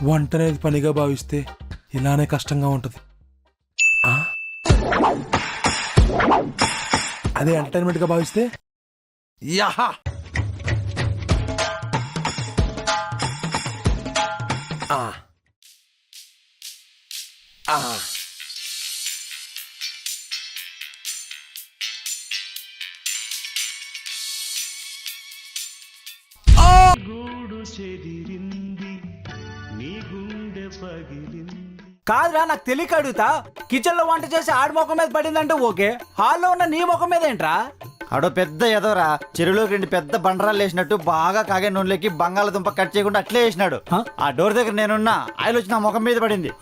వంట అనేది పనిగా భావిస్తే ఇలానే కష్టంగా ఉంటది. అదే ఎంటర్టైన్మెంట్ గా భావిస్తే యాహా. కాదురా, నాకు తెలియక అడుగుతా. కిచెన్ లో వంట చేసి ఆడి ముఖం మీద పడిందంటే ఓకే, హాల్లో ఉన్న నీ ముఖం మీద ఏంట్రా? ఆడో పెద్ద ఎదవరా, చెరువులోకి 2 పెద్ద బండరాలు వేసినట్టు బాగా కాగే నూనెలోకి బంగాళదుంప కట్ చేయకుండా అట్లే వేసినాడు. ఆ డోర్ దగ్గర నేనున్నా, ఆయిల్ వచ్చి నా ముఖం మీద పడింది.